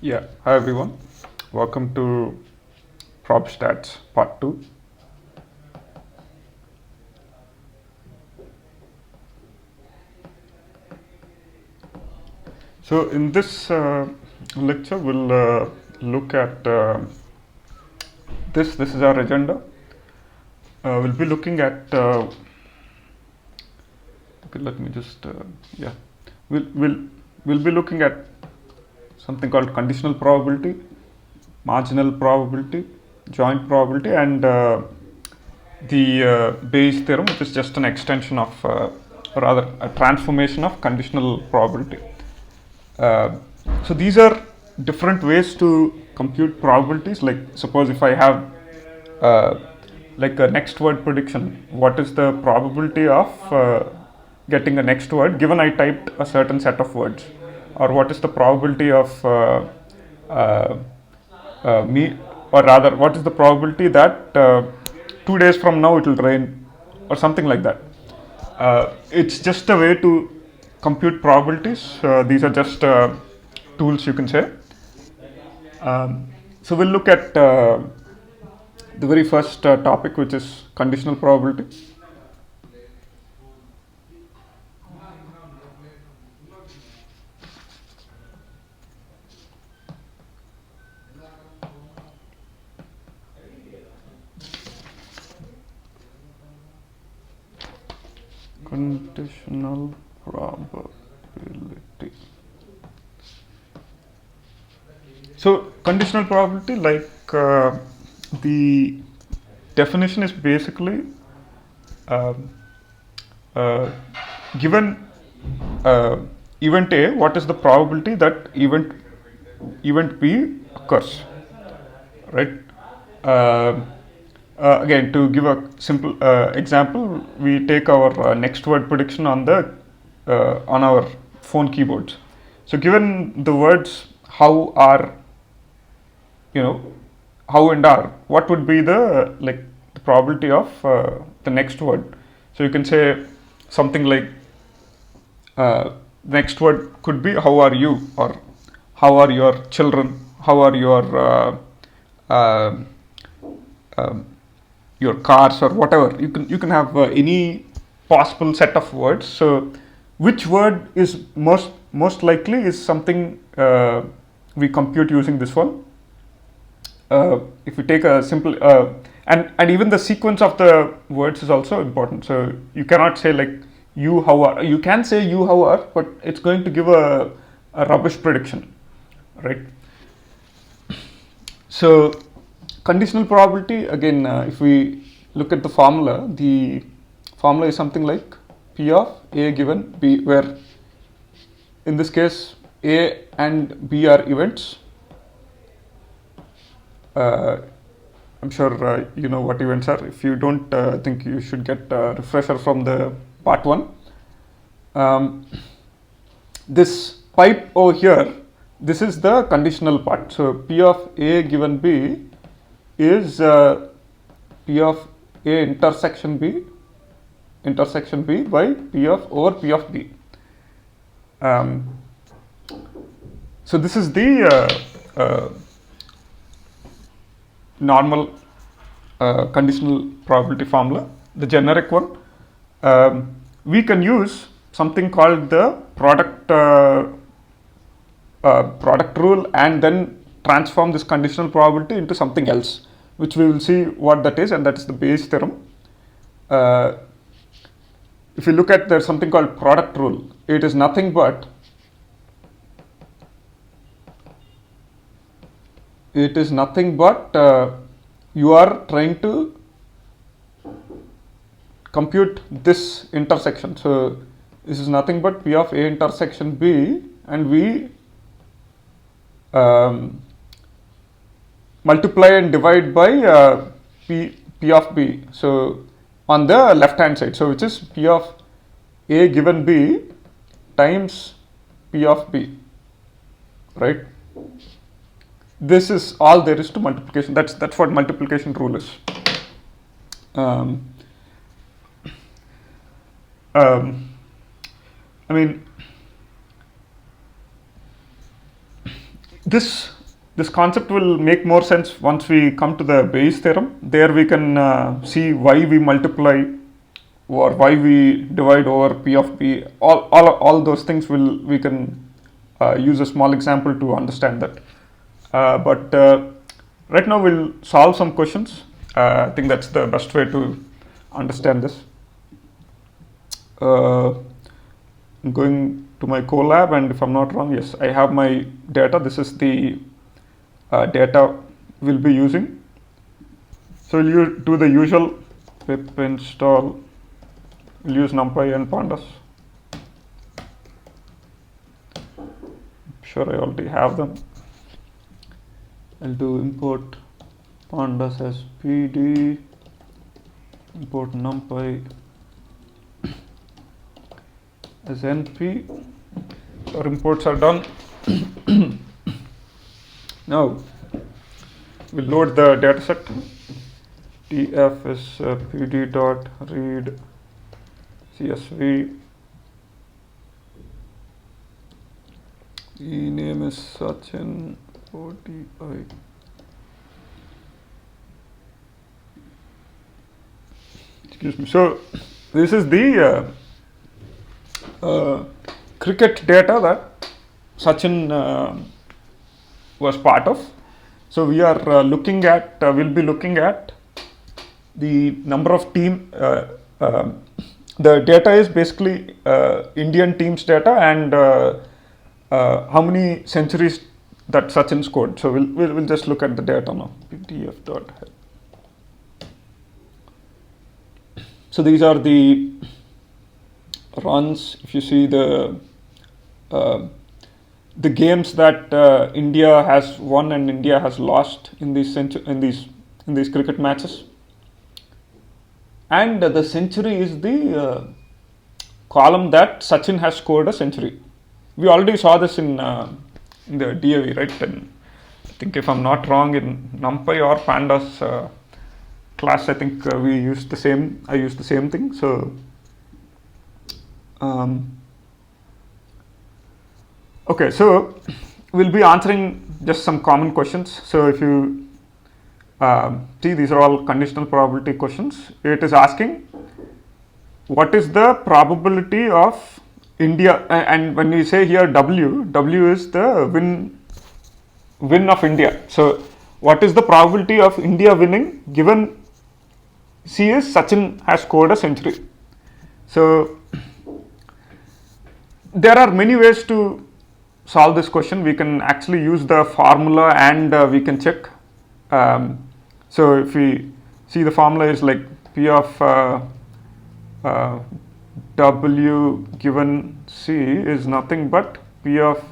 Yeah, hi everyone. Welcome to PropStats Part 2. So, in this lecture, we'll look at this. This is our agenda. We'll be looking at. Okay, let me just. Yeah, we'll, we'll, we'll be looking at something called conditional probability, marginal probability, joint probability, and the Bayes theorem, which is just an extension of, or rather, a transformation of conditional probability. Uh, so these are different ways to compute probabilities. Like suppose if I have like a next word prediction, what is the probability of getting a next word given I typed a certain set of words, or what is the probability of uh, me, or rather, what is the probability that 2 days from now it will rain, or something like that. It's just a way to compute probabilities. These are just tools, you can say. So we'll look at the very first topic, which is conditional probability. Conditional probability. So conditional probability, like the definition is basically um, uh, given uh, event A, what is the probability that event B occurs, right? Uh, Again, to give a simple example, we take our next word prediction on the on our phone keyboards. So, given the words how, are, you know, how and are, what would be the like the probability of the next word? So you can say something like next word could be how are you, or how are your children, how are uh, um, your cars, or whatever. You can have any possible set of words. So which word is most likely is something we compute using this one. If we take a simple and even the sequence of the words is also important. So you cannot say like you how are. You can say you how are, but it's going to give a rubbish prediction, right? So conditional probability, again, if we look at the formula is something like P of A given B, where in this case A and B are events. uh, I'm sure you know what events are. If you don't, I think you should get a refresher from the part 1. um, this pipe over here, this is the conditional part. So P of A given B is P of A intersection B by P of over P of B. So this is the normal conditional probability formula, the generic one. We can use something called the product rule, and then transform this conditional probability into something else, which we will see what that is, and that is the Bayes theorem. Uh, if you look at, there's something called product rule. It is nothing but you are trying to compute this intersection. So this is nothing but P of A intersection B, and we multiply and divide by P of B. So on the left hand side, so which is P of A given B times P of B, right? This is all there is to multiplication. That's what multiplication rule is. Um, I mean, this this concept will make more sense once we come to the Bayes theorem. There we can see why we multiply or why we divide over P of B. All those things we can use a small example to understand that. But right now we'll solve some questions. I think that's the best way to understand this. I'm going to my Colab, and if I'm not wrong, yes, I have my data. This is the data we'll be using. So we'll do the usual pip install. We'll use NumPy and Pandas. I'm sure I already have them. I'll do import Pandas as PD, import NumPy as NP. Our imports are done. Now we'll load the dataset. df is pd.read CSV. The name is Sachin ODI. Excuse me. So this is the cricket data that Sachin was part of. So we are looking at, we'll be looking at the number of team. The data is basically Indian teams data and how many centuries that Sachin scored. So we'll just look at the data now. pdf.head. So these are the runs. If you see the games that India has won and India has lost in these cricket matches, and the century is the column that Sachin has scored a century. We already saw this in the DAV, right? And I think if I'm not wrong, in NumPy or Pandas class, I think we used the same. I used the same thing. So okay, so we'll be answering just some common questions. So if you see, these are all conditional probability questions. It is asking what is the probability of India, and when we say here W is the win of India. So what is the probability of India winning given C is Sachin has scored a century? So there are many ways to solve this question. We can actually use the formula and we can check. So if we see, the formula is like P of W given C is nothing but P of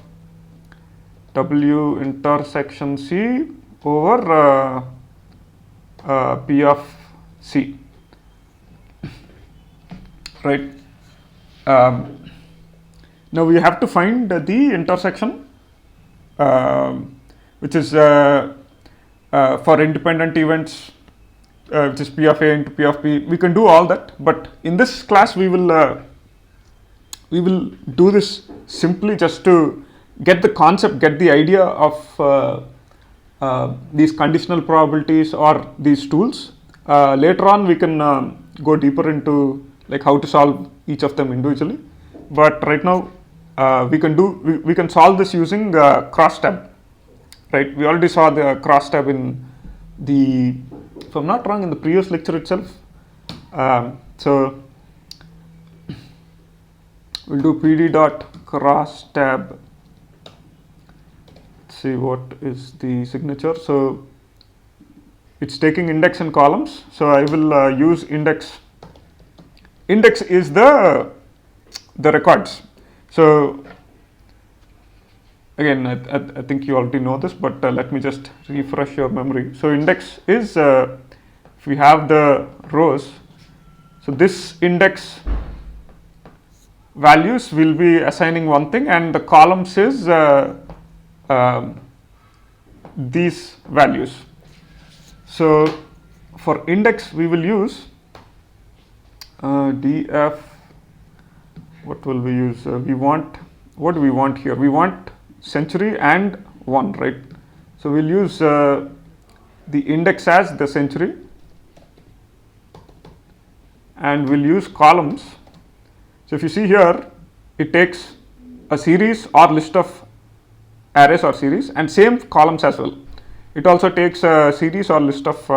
W intersection C over P of C, right? Now we have to find the intersection, which is for independent events, which is P of A into P of B. We can do all that, but in this class we will do this simply just to get the concept, get the idea of these conditional probabilities or these tools. Later on we can go deeper into like how to solve each of them individually, but right now we can solve this using crosstab, right? We already saw the crosstab in the, if I'm not wrong, in the previous lecture itself. So we'll do pd.crosstab. Let's see what is the signature. So it's taking index and columns. So I will use index. Index is the records. So again, I think you already know this, but let me just refresh your memory. So index is, if we have the rows, so this index values will be assigning one thing, and the columns is these values. So for index we will use df. What will we use? What do we want here? We want century and 1, right? So we'll use the index as the century, and we'll use columns. So if you see here, it takes a series or list of arrays or series, and same columns as well. It also takes a series or list of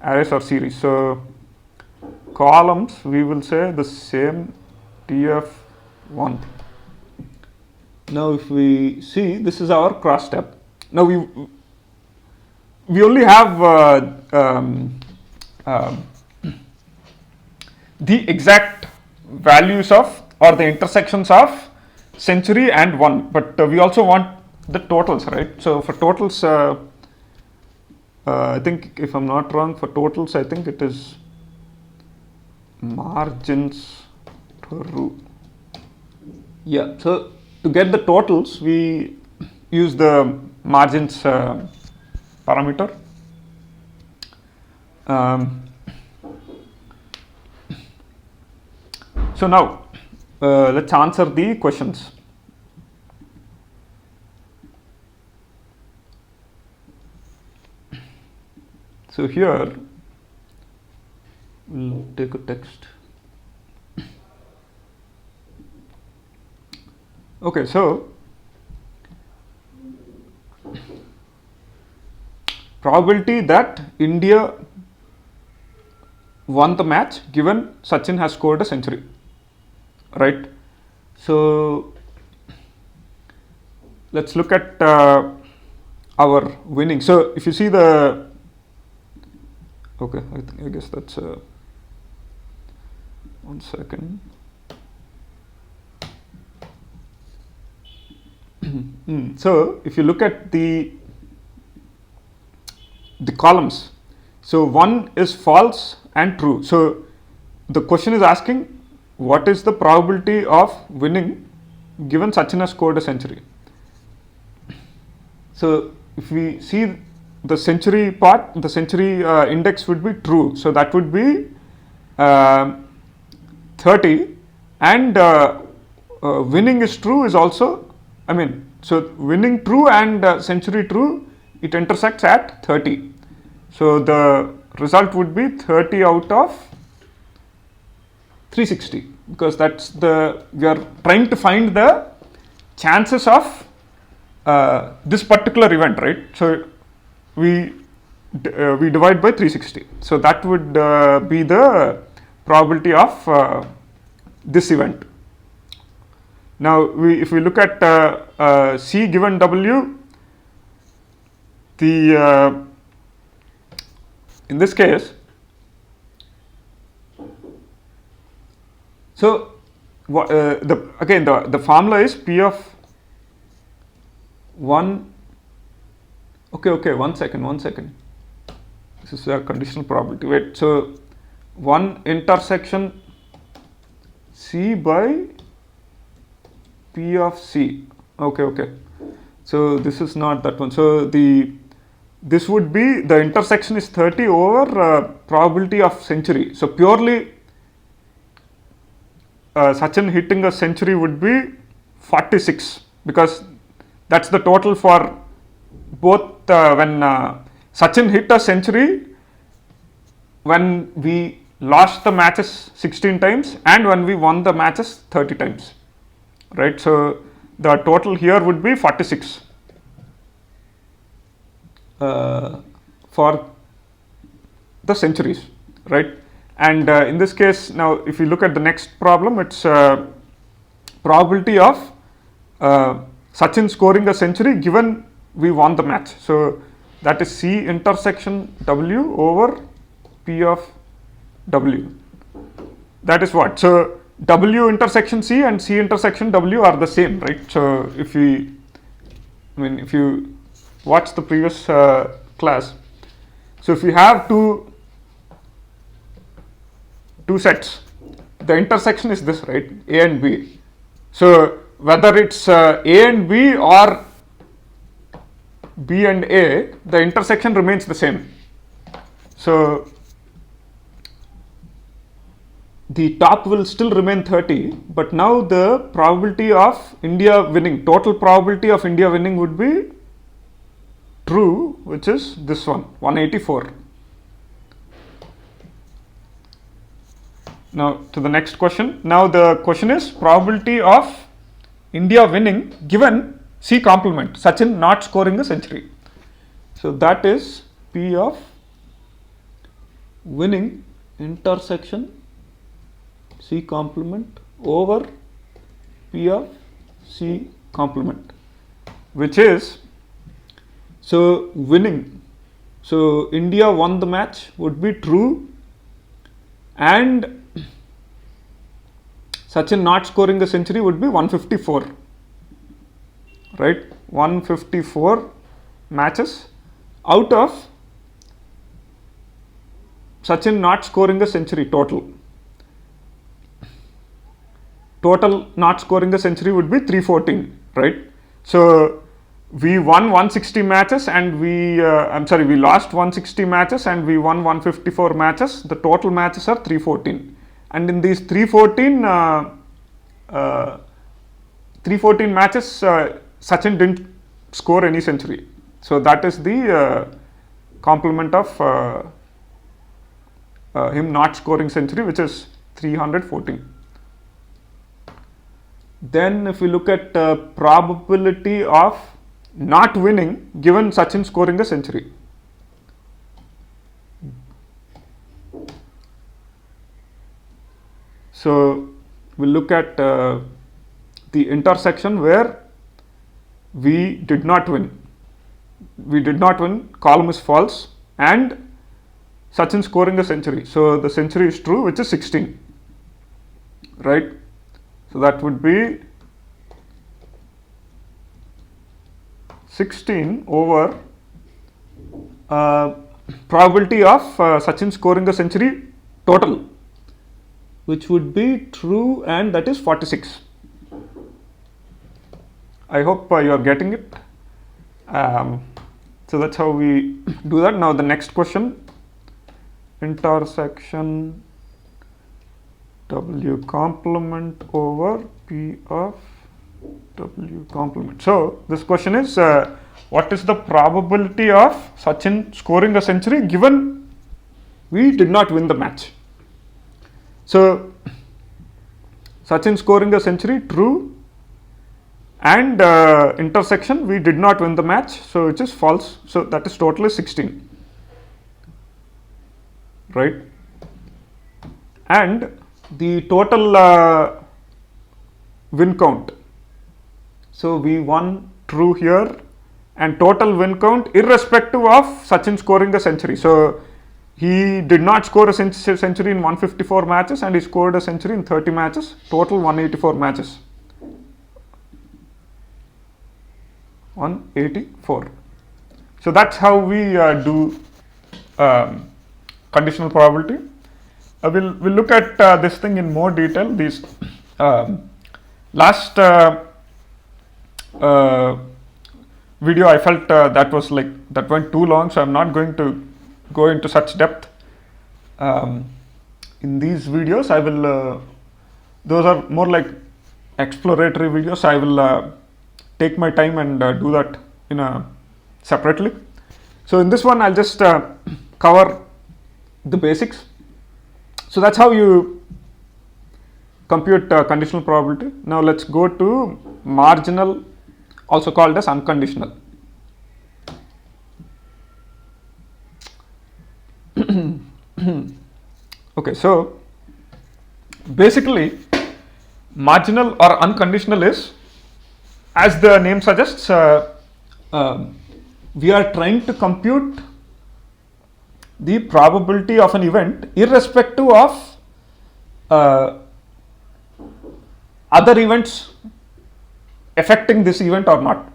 arrays or series. So columns, we will say the same tf1. Now if we see, this is our cross step. Now we only have the exact values of, or the intersections of century and 1, but we also want the totals, right? So for totals, I think, if I'm not wrong, for totals I think it is margins true. Yeah, so to get the totals, we use the margins parameter. So now let's answer the questions. So here we'll take a text. Okay, so probability that India won the match given Sachin has scored a century, right? So let's look at our winning. So if you see the, okay, I guess that's 1 second. So if you look at the columns, so 1 is false and true. So the question is asking, what is the probability of winning given Sachin has scored a century? So if we see the century part, the century index would be true. So that would be 30, and winning is true is also, I mean, so winning true and century true, it intersects at 30. So the result would be 30 out of 360, because that's we are trying to find the chances of this particular event, right? So we divide by 360. So that would be the probability of this event. Now if we look at C given W, the in this case, so the formula is P of 1. Okay, 1 second. This is a conditional probability. Wait, so 1 intersection C by P of C. Okay. So this is not that one. So this would be, the intersection is 30 over probability of century. So purely Sachin hitting a century would be 46, because that's the total for both when Sachin hit a century, when we lost the matches 16 times, and when we won the matches 30 times, right? So the total here would be 46 for the centuries, right? And in this case, now if you look at the next problem, it's probability of Sachin scoring a century given we won the match. So that is C intersection W over P of W. That is what? So W intersection C and C intersection W are the same, right? So if you watch the previous class, so if you have two sets, the intersection is this, right? A and B. So whether it's A and B or B and A, the intersection remains the same. So the top will still remain 30, but now the probability of India winning, total probability of India winning would be true, which is this one, 184. Now to the next question. Now the question is probability of India winning given C complement, Sachin not scoring a century. So that is P of winning intersection C complement over P of C complement, which is, so winning, so India won the match would be true, and Sachin not scoring a century would be 154, right? 154 matches out of Sachin not scoring a century total. Total not scoring a century would be 314, right? So we won 160 matches and we lost 160 matches and we won 154 matches. The total matches are 314. And in these 314 matches, Sachin didn't score any century. So that is the complement of him not scoring century, which is 314. Then if we look at probability of not winning given Sachin scoring a century. So we'll look at the intersection where we did not win. We did not win, column is false, and Sachin scoring a century. So the century is true, which is 16, right? So that would be 16 over probability of Sachin scoring a century total, which would be true, and that is 46. I hope you are getting it. So that's how we do that. Now the next question, intersection W complement over P of W complement. So this question is what is the probability of Sachin scoring a century given we did not win the match? So Sachin scoring a century, true, and intersection we did not win the match, so which is false. So that is totally 16, right? And the total win count. So we won, true here, and total win count irrespective of Sachin scoring a century. So he did not score a century in 154 matches and he scored a century in 30 matches, total 184 matches. 184. So that's how we do conditional probability. We'll look at this thing in more detail. These last video I felt that went too long, so I'm not going to go into such depth. In these videos I will those are more like exploratory videos. I will take my time and do that in a separately. So in this one I'll just cover the basics. So that's how you compute conditional probability. Now let's go to marginal, also called as unconditional. Okay, so basically marginal or unconditional is, as the name suggests, we are trying to compute the probability of an event irrespective of other events affecting this event or not.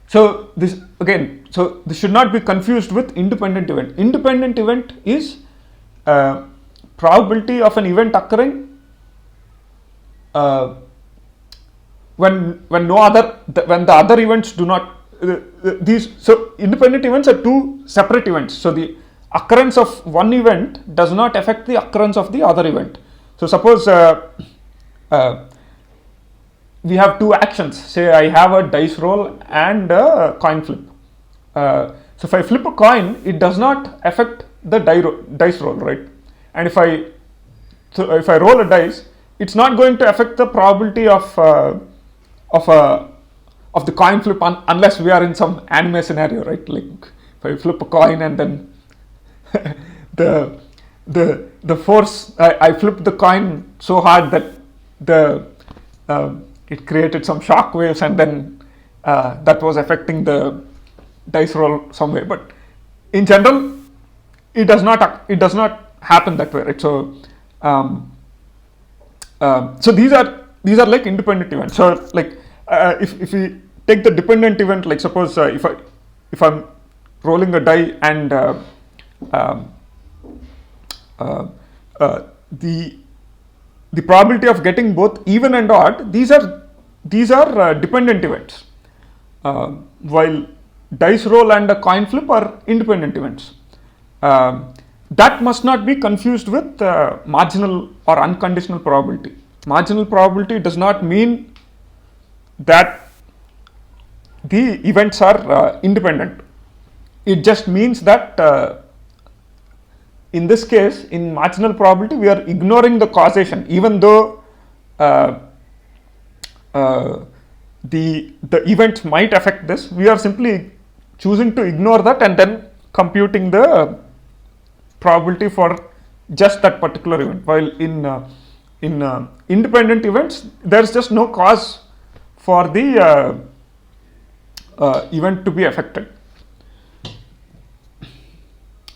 So this again, so this should not be confused with independent event. Independent event is probability of an event occurring when the other events do not these. So independent events are two separate events. So the occurrence of one event does not affect the occurrence of the other event. So suppose we have two actions. Say I have a dice roll and a coin flip. so if I flip a coin, it does not affect the dice roll, right? And if I roll a dice, it's not going to affect the probability of the coin flip unless we are in some anime scenario, right? Like if I flip a coin and then the force, I flipped the coin so hard that it created some shock waves, and then that was affecting the dice roll some way. But in general, it does not happen that way, right? So so these are like independent events. So like if we take the dependent event, like suppose if I'm rolling a die and the probability of getting both even and odd, these are dependent events, while dice roll and a coin flip are independent events. That must not be confused with marginal or unconditional probability. Marginal probability does not mean that the events are independent. It just means that in this case, in marginal probability, we are ignoring the causation, even though the events might affect this. We are simply choosing to ignore that and then computing the probability for just that particular event. While in independent events, there is just no cause for the event to be affected.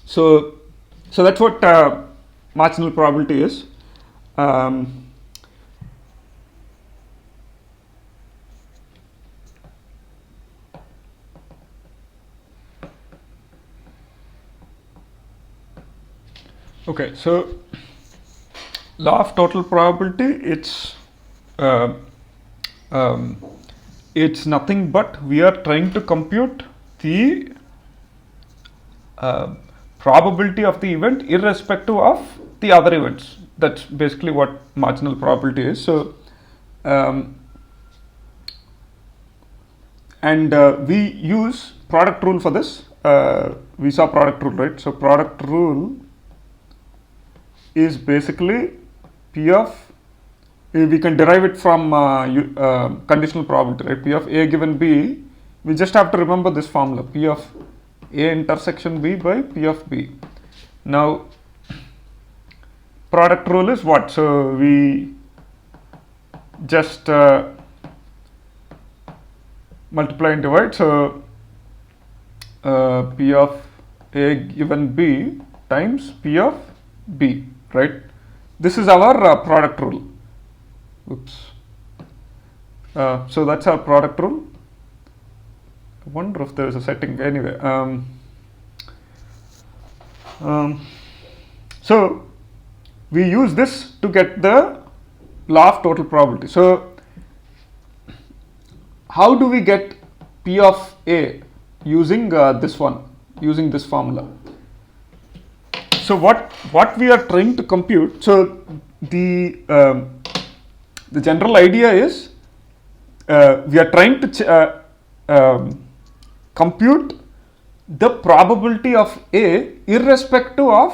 So that's what marginal probability is. Okay, so law of total probability, it's nothing but we are trying to compute the probability of the event irrespective of the other events. That's basically what marginal probability is. So we use product rule for this. We saw product rule, right? So product rule is basically P of, we can derive it from conditional probability, right? P of A given B, we just have to remember this formula, P of A intersection B by P of B. Now product rule is what? So we just multiply and divide. So P of A given B times P of B, right? This is our product rule. Oops. So that's our product rule. I wonder if there is a setting. Anyway, so we use this to get the law of total probability. So how do we get P of A using this formula? So what we are trying to compute, so the general idea is we are trying to compute the probability of A irrespective of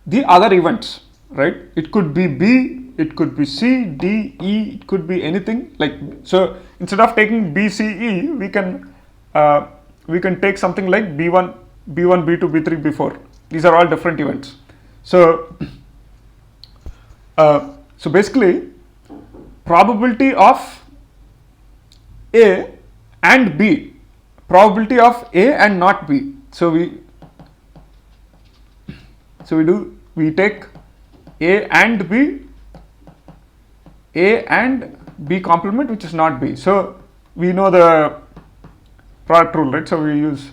the other events, right? It could be B, it could be C, D, E, it could be anything. Like, so instead of taking B, C, E, we can take something like B1, B2, B3, B4. These are all different events. So so basically, probability of A and B, probability of A and not B. So we take A and B, A and B complement, which is not B. So we know the product rule, right? So we use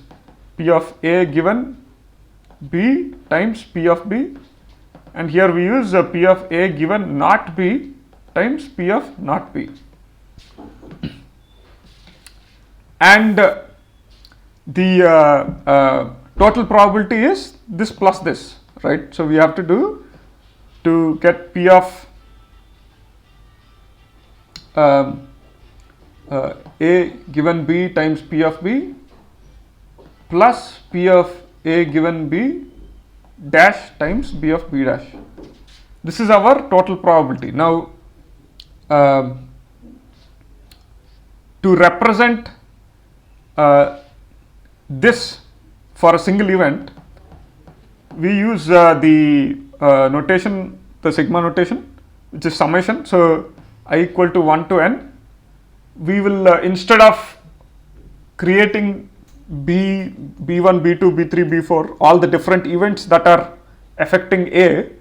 P of A given B times P of B, and here we use P of A given not B times P of not B. And the total probability is this plus this, right? So we have to do to get P of A given B times P of B, plus P of A given B dash times B of B dash. This is our total probability. Now, to represent this for a single event, we use the notation, the sigma notation, which is summation. So I equal to 1 to n. We will instead of creating B, B1, B2, B3, B4, all the different events that are affecting A,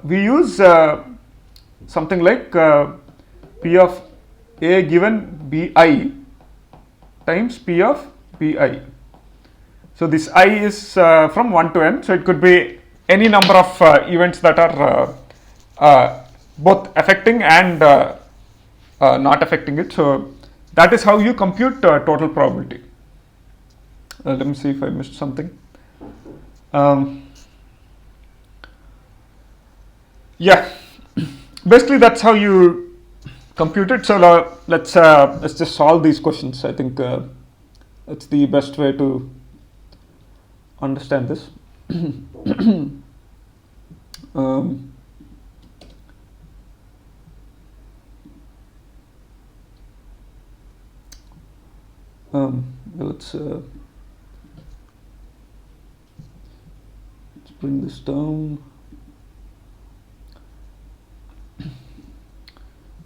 we use something like P of A given Bi times P of Bi. So this I is from 1 to n, so it could be any number of events that are both affecting and not affecting it. So that is how you compute total probability. Let me see if I missed something. Yeah, basically that's how you compute it. So let's just solve these questions. I think it's the best way to understand this. Let's bring this down.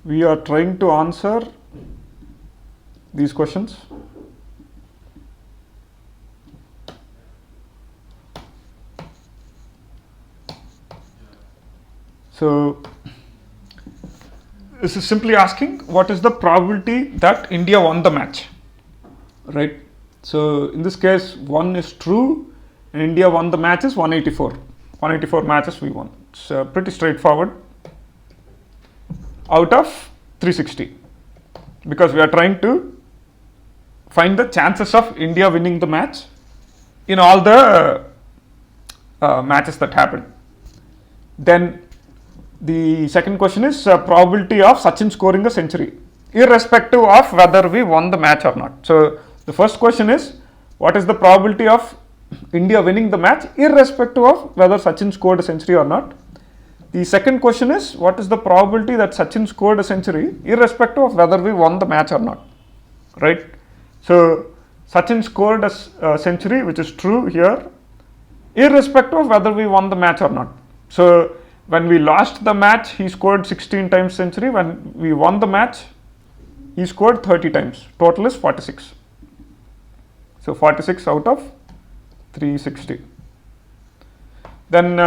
We are trying to answer these questions. So this is simply asking what is the probability that India won the match, right? So in this case, 1 is true and India won the match is 184. 184 matches we won. It's pretty straightforward out of 360, because we are trying to find the chances of India winning the match in all the matches that happened. Then the second question is probability of Sachin scoring a century, irrespective of whether we won the match or not. So the first question is, what is the probability of India winning the match irrespective of whether Sachin scored a century or not? The second question is, what is the probability that Sachin scored a century irrespective of whether we won the match or not, right? So Sachin scored a century, which is true here, irrespective of whether we won the match or not. So when we lost the match, he scored 16 times century. When we won the match, he scored 30 times. Total is 46. So 46 out of 360. Then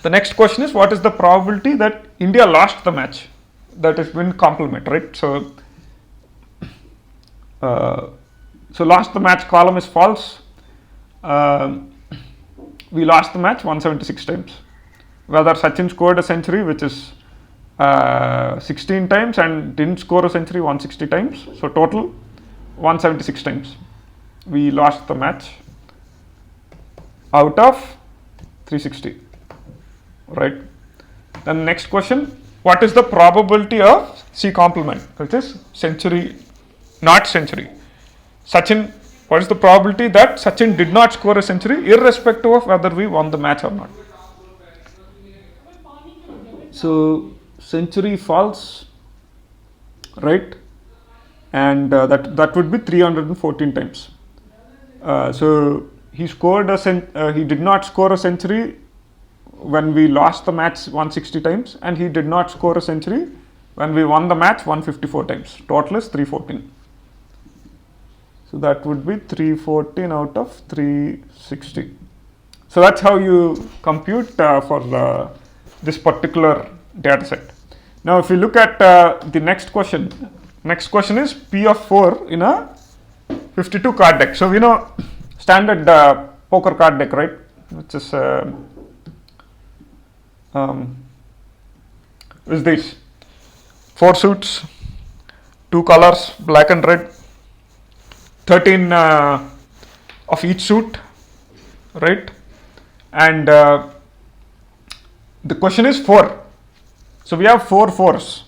the next question is, what is the probability that India lost the match? That is win complement, right? So lost the match column is false. We lost the match 176 times. Whether Sachin scored a century, which is 16 times, and didn't score a century 160 times. So total 176 times. We lost the match out of 360, right? Then next question, what is the probability of C complement, which is century, not century? Sachin, what is the probability that Sachin did not score a century irrespective of whether we won the match or not? So century false, right? And that would be 314 times. So he scored he did not score a century when we lost the match 160 times, and he did not score a century when we won the match 154 times. Total is 314. So that would be 314 out of 360. So that's how you compute for this particular data set. Now if you look at the next question is P of 4 in a 52 card deck. So we know standard poker card deck, right? Which is this 4 suits, 2 colors, black and red, 13 of each suit, right? And the question is 4. So we have 4 fours,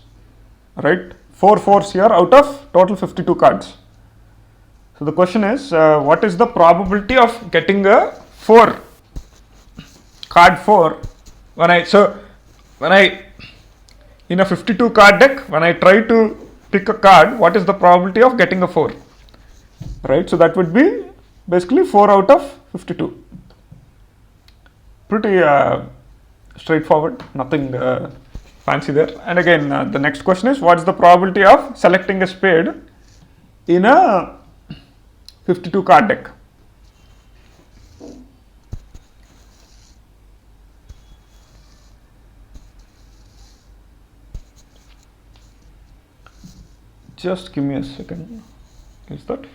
right? 4 fours here out of total 52 cards. So the question is, what is the probability of getting a 4, card 4, when I in a 52 card deck, when I try to pick a card, what is the probability of getting a 4, right? So that would be basically 4 out of 52. Pretty straightforward, nothing fancy there. And again, the next question is, what is the probability of selecting a spade in a 52 card deck? Just give me a second. Is that?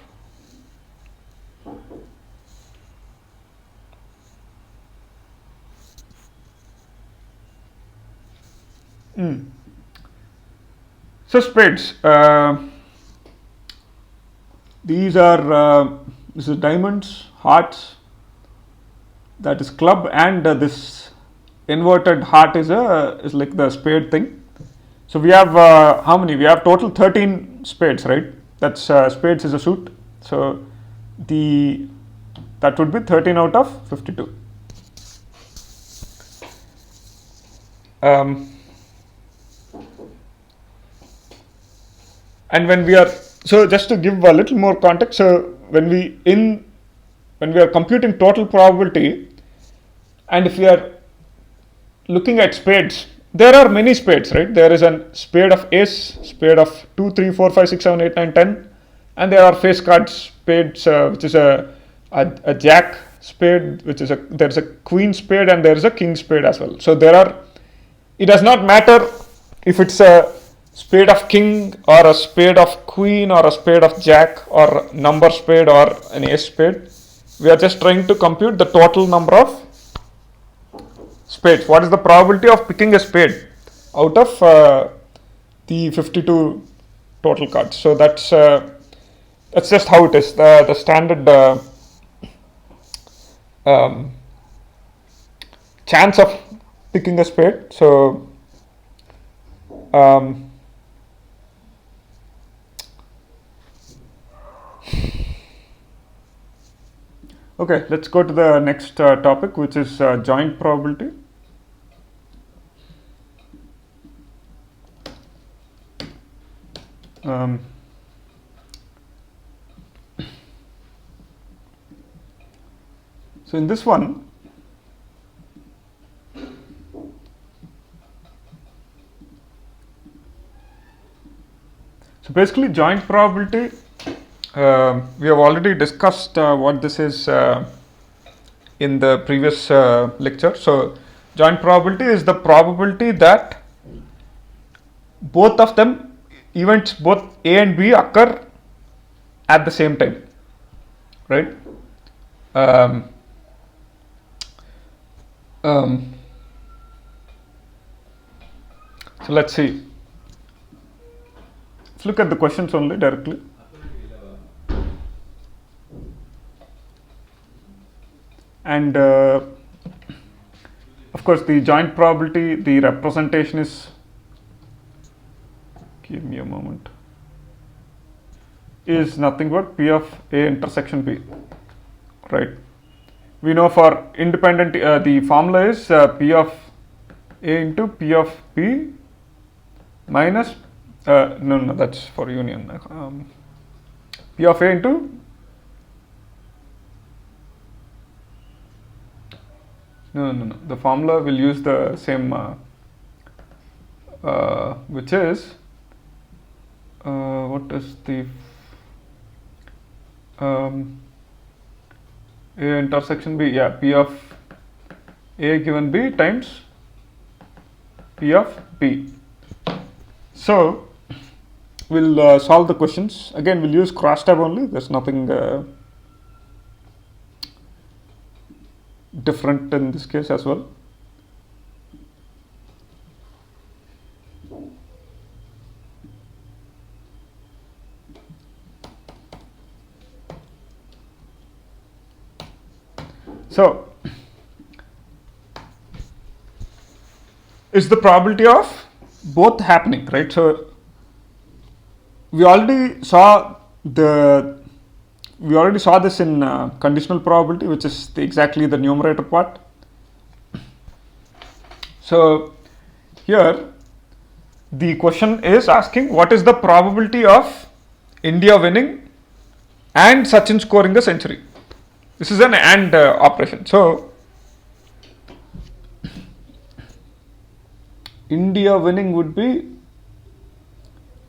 So spades. These are this is diamonds, hearts. That is club, and this inverted heart is like the spade thing. So we have how many? We have total 13 spades, right? That's spades is a suit. So that would be 13 out of 52. And when we are, so just to give a little more context, so when we are computing total probability, and if we are looking at spades, there are many spades, right? There is a spade of ace, spade of 2, 3, 4, 5, 6, 7, 8, 9, 10, and there are face card spades, which is a jack spade, which is there's a queen spade, and there is a king spade as well. So it does not matter if it's a spade of king or a spade of queen or a spade of jack or number spade or an ace spade. We are just trying to compute the total number of spades. What is the probability of picking a spade out of the 52 total cards? So that's just how it is. The standard chance of picking a spade. So okay, let's go to the next topic, which is joint probability. So in this one, so basically joint probability, we have already discussed what this is in the previous lecture. So joint probability is the probability that both of them events, both A and B, occur at the same time, right? So let's see. Let's look at the questions only directly. And of course, the joint probability, the representation is, give me a moment, is nothing but P of A intersection B, right? We know for independent, the formula is P of A into P of B minus, no, that's for union. P of A into, no, the formula will use the same, which is, what is the, A intersection B, yeah, P of A given B times P of B. So we'll solve the questions. Again, we'll use crosstab only. There's nothing different in this case as well. So it's the probability of both happening, right? So we already saw the we already saw this in conditional probability, which is exactly the numerator part. So here the question is asking what is the probability of India winning and Sachin scoring a century. This is an AND operation. So India winning would be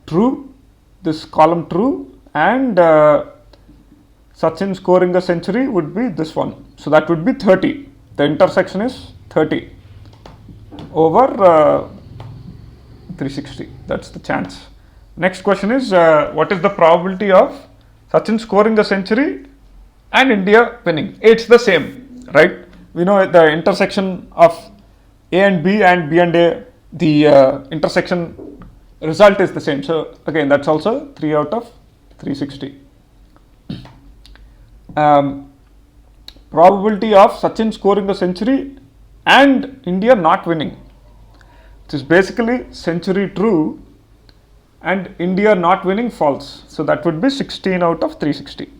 true, this column true, and Sachin scoring a century would be this one. So that would be 30. The intersection is 30 over 360. That's the chance. Next question is what is the probability of Sachin scoring a century and India winning? It's the same, right? We know the intersection of A and B and A, the intersection result is the same. So again, that's also 3 out of 360. Probability of Sachin scoring a century and India not winning, which is basically century true and India not winning false. So that would be 16 out of 360.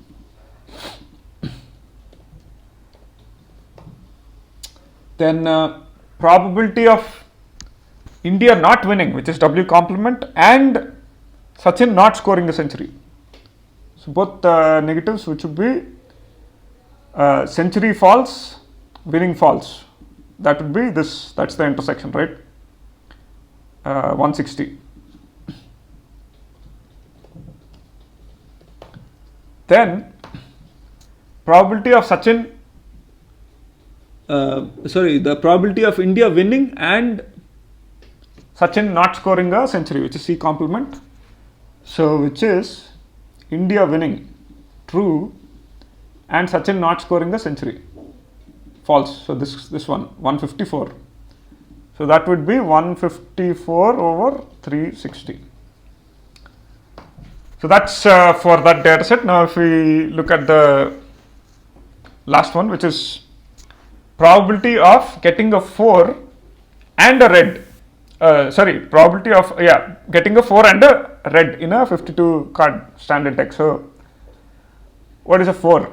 Then probability of India not winning, which is W complement, and Sachin not scoring a century. So both negatives, which would be century false, winning false. That would be this, that's the intersection, right? 160. Then probability of Sachin, the probability of India winning and Sachin not scoring a century, which is C complement. So which is India winning true and Sachin not scoring a century false. So this one 154. So that would be 154 over 360. So that's for that data set. Now if we look at the last one, which is probability of getting a 4 and a red. Probability of getting a 4 and a red in a 52 card standard deck. So what is a 4?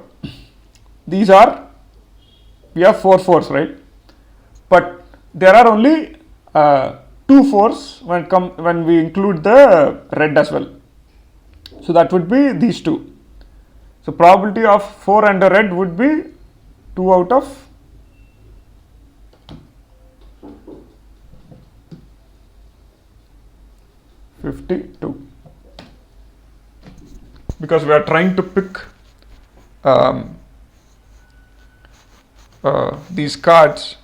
These are, we have 4 4s, right? But there are only 2 4s when we include the red as well. So that would be these two. So probability of 4 and a red would be 2 out of 52, because we are trying to pick these cards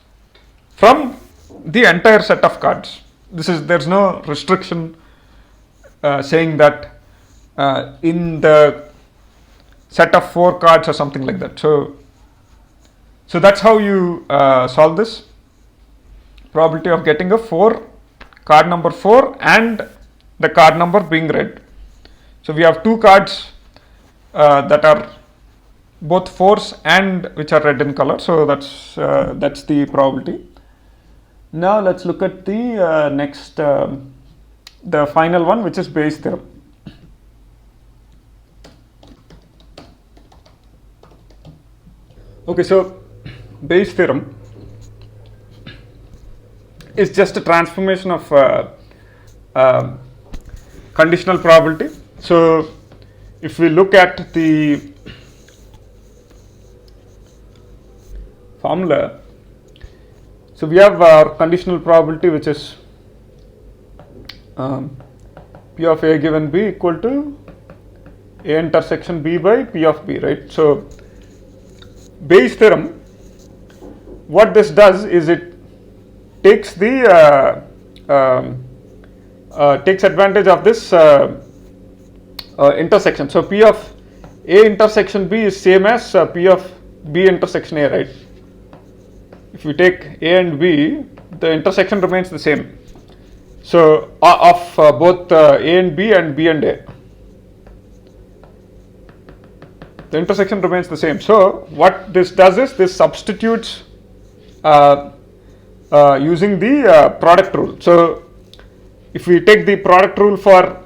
from the entire set of cards. There's no restriction saying that in the set of 4 cards or something like that. So that's how you solve this. Probability of getting a 4, card number 4, and the card number being red. So we have 2 cards that are both 4s and which are red in color. So that's the probability. Now let's look at the next, the final one, which is Bayes' theorem. Okay, so Bayes' theorem is just a transformation of conditional probability. So if we look at the formula, so we have our conditional probability, which is P of A given B equal to A intersection B by P of B, right? So Bayes' theorem, what this does is it takes the takes advantage of this intersection. So P of A intersection B is same as P of B intersection A, right? If we take A and B, the intersection remains the same. So of both A and B and A, the intersection remains the same. So what this does is this substitutes using the product rule. So if we take the product rule for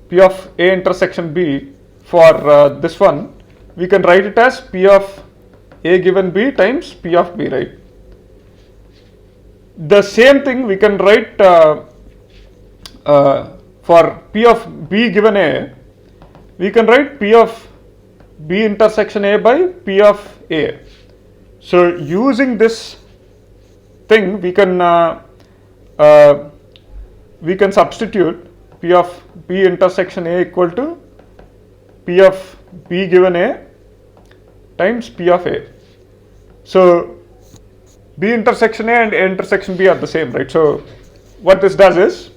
P of A intersection B for this one, we can write it as P of A given B times P of B, right? The same thing we can write for P of B given A, we can write P of B intersection A by P of A. So using this thing, we can substitute P of B intersection A equal to P of B given A times P of A. So B intersection A and A intersection B are the same, right? So what this does is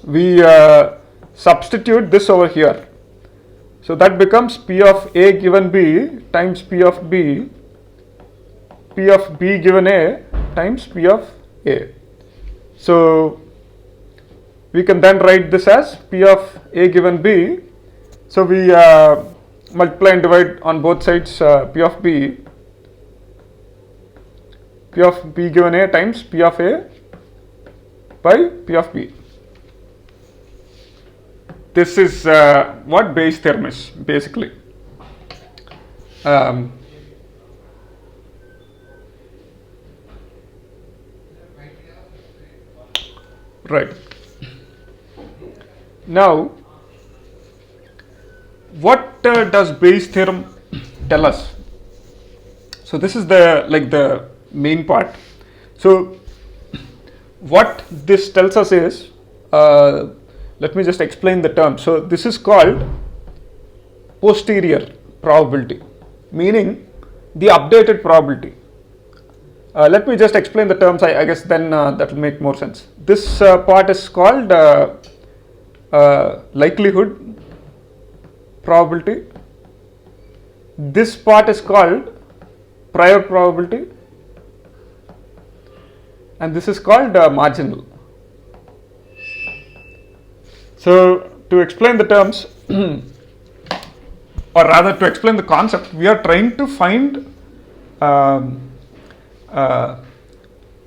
we substitute this over here. So that becomes P of A given B times P of B, P of B given A times P of A. So we can then write this as P of A given B. So we multiply and divide on both sides P of B given A times P of A by P of B. This is what Bayes' theorem is basically. Right. Now, what does Bayes' theorem tell us? So this is the main part. So what this tells us is, let me just explain the term. So this is called posterior probability, meaning the updated probability. Let me just explain the terms. I guess then that will make more sense. This part is called likelihood probability. This part is called prior probability, and this is called marginal. So to explain the terms, or rather to explain the concept, we are trying to find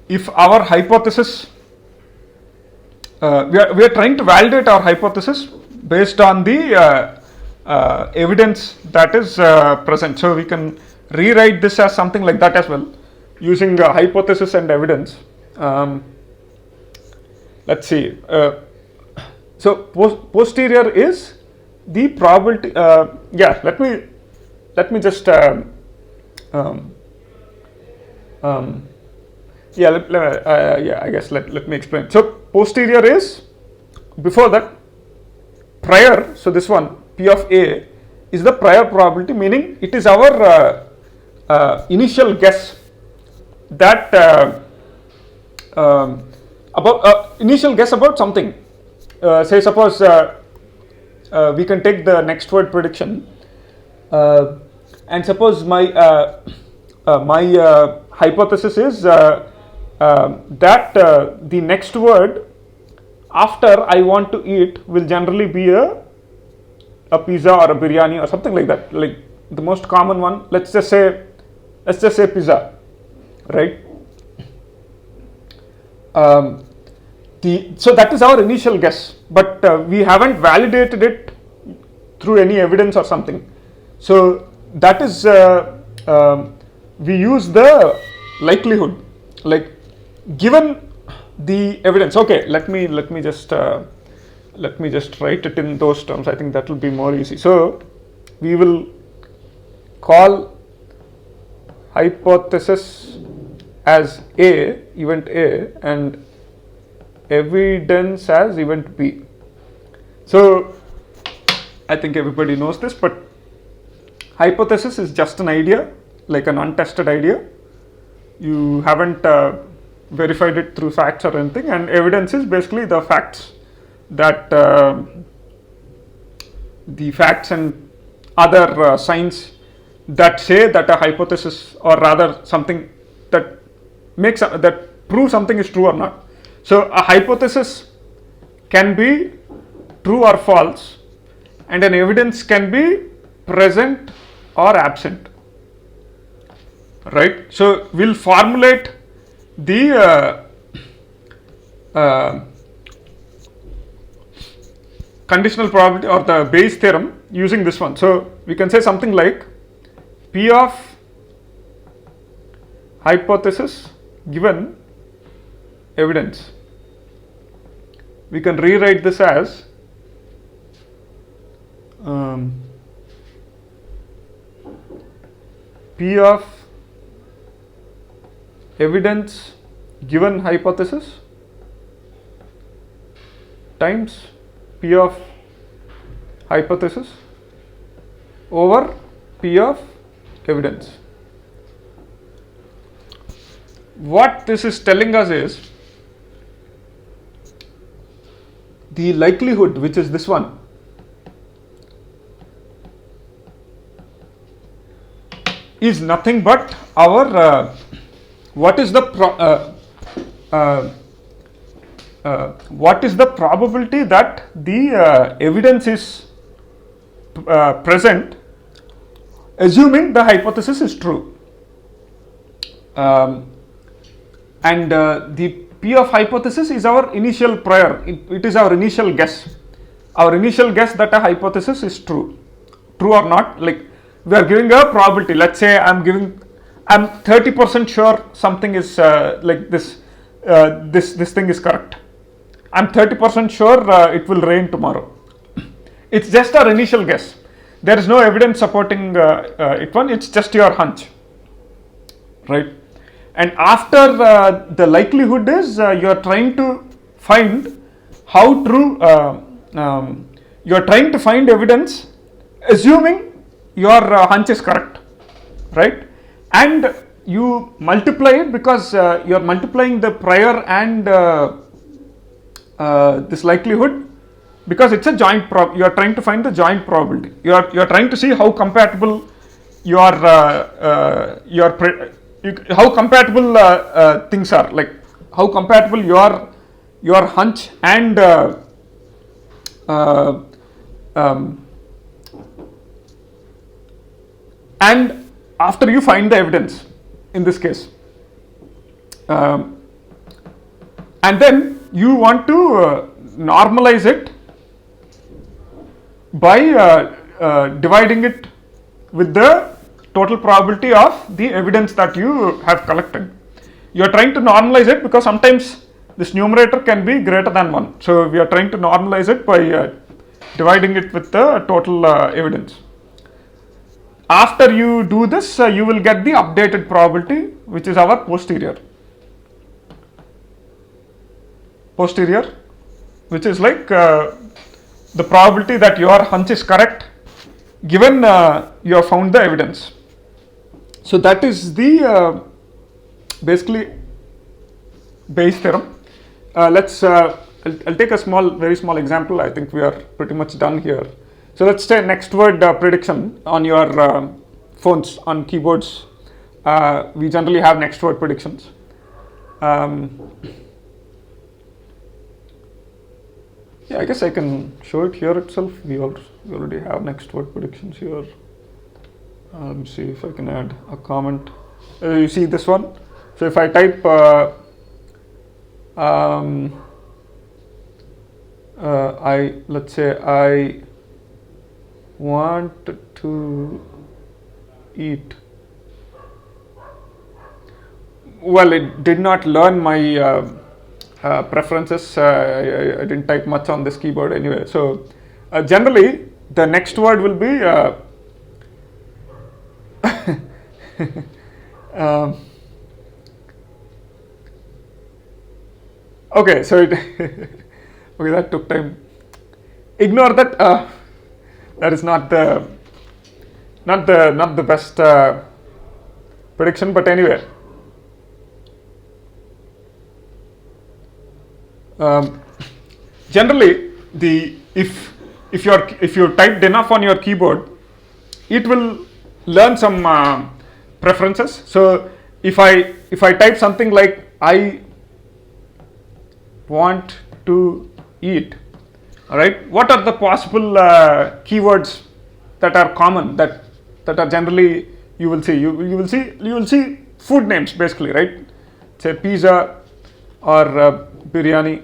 if our hypothesis, we are trying to validate our hypothesis based on the evidence that is present. So we can rewrite this as something like that as well, using hypothesis and evidence. Let's see. So posterior is the probability. Yeah, let me just I guess let me explain. So posterior is before that. Prior, so this one P of A is the prior probability, meaning it is our initial guess that about initial guess about something. Say suppose we can take the next word prediction, and suppose my hypothesis is that the next word after I want to eat will generally be a pizza or a biryani or something like that. Like the most common one, let's just say pizza, right? So that is our initial guess, but we haven't validated it through any evidence or something. So that is we use the likelihood, like given the evidence. Okay, let me just write it in those terms. I think that will be more easy. So we will call hypothesis as A, event A, and evidence as event B. So I think everybody knows this, but hypothesis is just an idea, like an untested idea. You haven't verified it through facts or anything, and evidence is basically the facts that the facts and other signs that say that a hypothesis, or rather something that proves something is true or not. So a hypothesis can be true or false, and an evidence can be present or absent, right? So we'll formulate the conditional probability or the Bayes theorem using this one. So we can say something like P of hypothesis given evidence. We can rewrite this as P of evidence given hypothesis times P of hypothesis over P of evidence. What this is telling us is the likelihood, which is this one, is nothing but our what is the probability that the evidence is present, assuming the hypothesis is true. And the P of hypothesis is our initial prior, it is our initial guess that a hypothesis is true or not. Like we are giving a probability. Let's say I'm 30% sure something is like this, this thing is correct. I'm 30% sure it will rain tomorrow. It's just our initial guess. There is no evidence supporting it one, it's just your hunch, right? And after the likelihood is you are trying to find how true, you are trying to find evidence assuming your hunch is correct, right? And you multiply it because you are multiplying the prior and this likelihood, because it's a joint you are trying to find the joint probability. You are trying to see how compatible your how compatible things are, like how compatible your hunch and after you find the evidence in this case, and then you want to normalize it by dividing it with the total probability of the evidence that you have collected. You are trying to normalize it because sometimes this numerator can be greater than 1. So we are trying to normalize it by dividing it with the total evidence. After you do this, you will get the updated probability, which is our posterior, which is like the probability that your hunch is correct given you have found the evidence. So that is the basically Bayes theorem. Let's I'll take a very small example. I think we are pretty much done here. So let's say next word prediction on your phones, on keyboards. We generally have next word predictions. Yeah, I guess I can show it here itself. We already have next word predictions here. Let me see if I can add a comment. You see this one? So if I type let's say I want to eat. Well, it did not learn my preferences. I didn't type much on this keyboard anyway. So generally the next word will be okay, so okay, that took time. Ignore that. That is not the best prediction, but anyway. Generally, if you typed enough on your keyboard, it will learn some preferences. So if I type something like I want to eat, all right, what are the possible keywords that are common, that are generally you will see? You will see food names basically, right? Say pizza or biryani.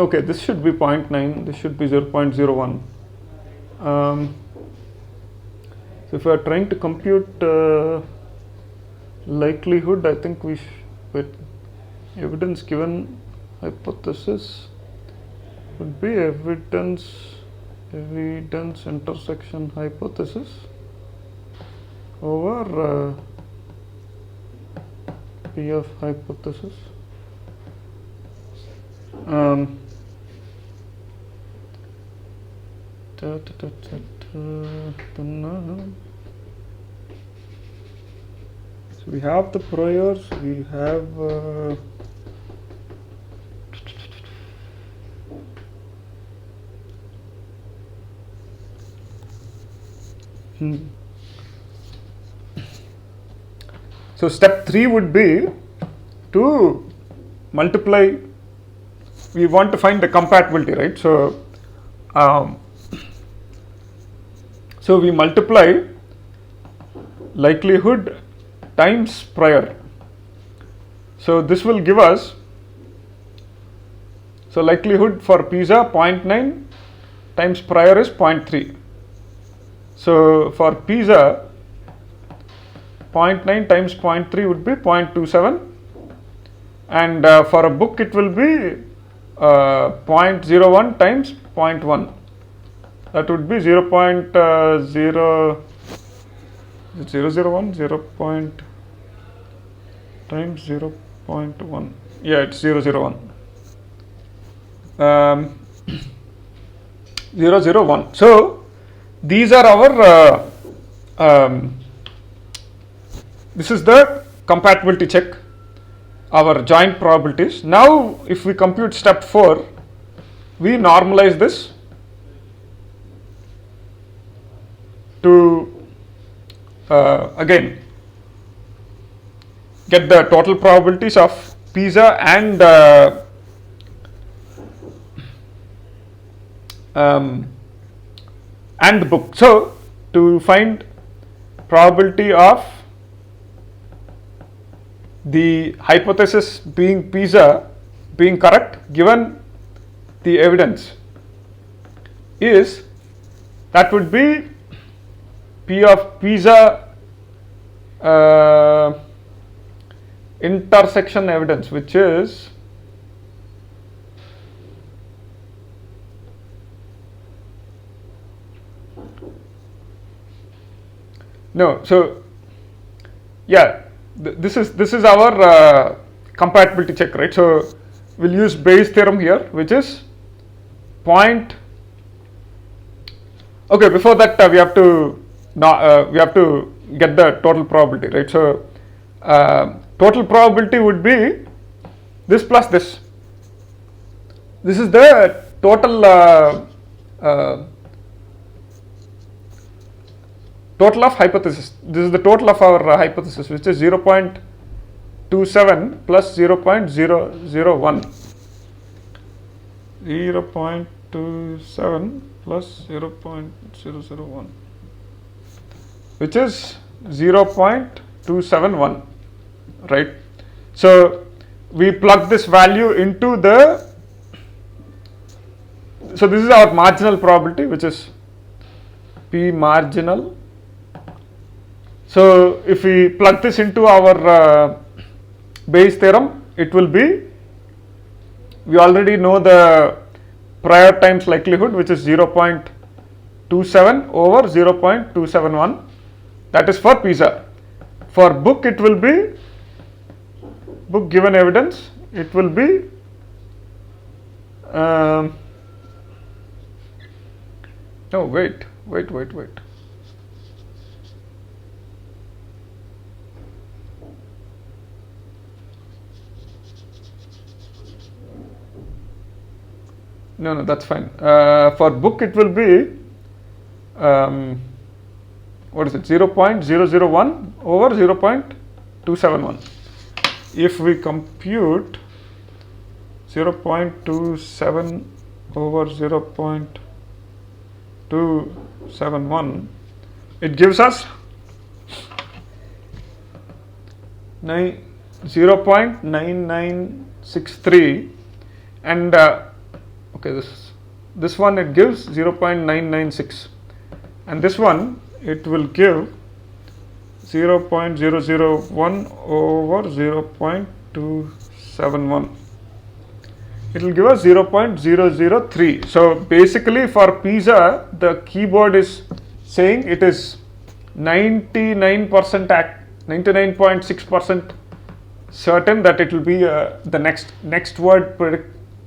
okay, this should be 0.9, this should be 0.01. So if we are trying to compute likelihood, I think we with evidence given hypothesis would be evidence intersection hypothesis over P of hypothesis. So we have the priors, we have so step 3 would be to multiply. We want to find the compatibility, right? So so we multiply likelihood times prior. So this will give us, so likelihood for pizza 0.9 times prior is 0.3. So for pizza 0.9 times 0.3 would be 0.27, and for a book it will be 0.01 times 0.1, that would be 0.001, 0 times 0.1, yeah, it's 001, 001. So these are our this is the compatibility check, our joint probabilities. Now if we compute step 4, we normalize this to again get the total probabilities of pizza and the book. So to find probability of the hypothesis being pizza being correct given the evidence is, that would be P of pizza intersection evidence, which is no, so yeah, this is our compatibility check, right? So we'll use Bayes' theorem here, which is point. Okay, before that we have to get the total probability, right? So total probability would be this plus this. This is the total total of hypothesis. This is the total of our hypothesis, which is 0.27 plus 0.001. 0.27 plus 0.001, which is 0.271, right? So we plug this value into the, so this is our marginal probability, which is P marginal. So if we plug this into our Bayes' theorem, it will be, we already know the prior times likelihood, which is 0.27 over 0.271, that is for pizza. For book it will be, book given evidence, it will be no, wait. No, that's fine. For book it will be what is it, 0.001 over 0.271. If we compute 0.27 over 0.271, it gives us 0.9963, and Okay, this one it gives 0.996, and this one it will give 0.001 over 0.271. It will give us 0.003. So basically for pizza, the keyboard is saying it is 99% 99.6% certain that it will be the next word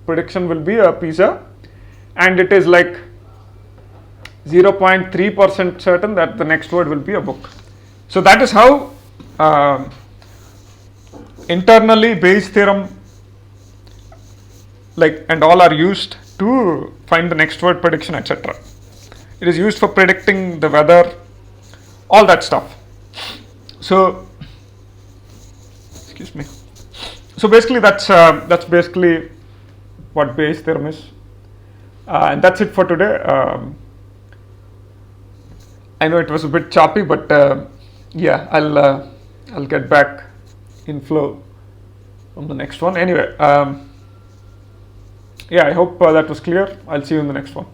prediction will be a pizza, and it is like 0.3% certain that the next word will be a book. So that is how internally Bayes' theorem and all are used to find the next word prediction, etc. It is used for predicting the weather, all that stuff. So excuse me. So basically that's basically what Bayes' theorem is, and that's it for today. I know it was a bit choppy, but yeah, I'll get back in flow from the next one. Anyway, yeah, I hope that was clear. I'll see you in the next one.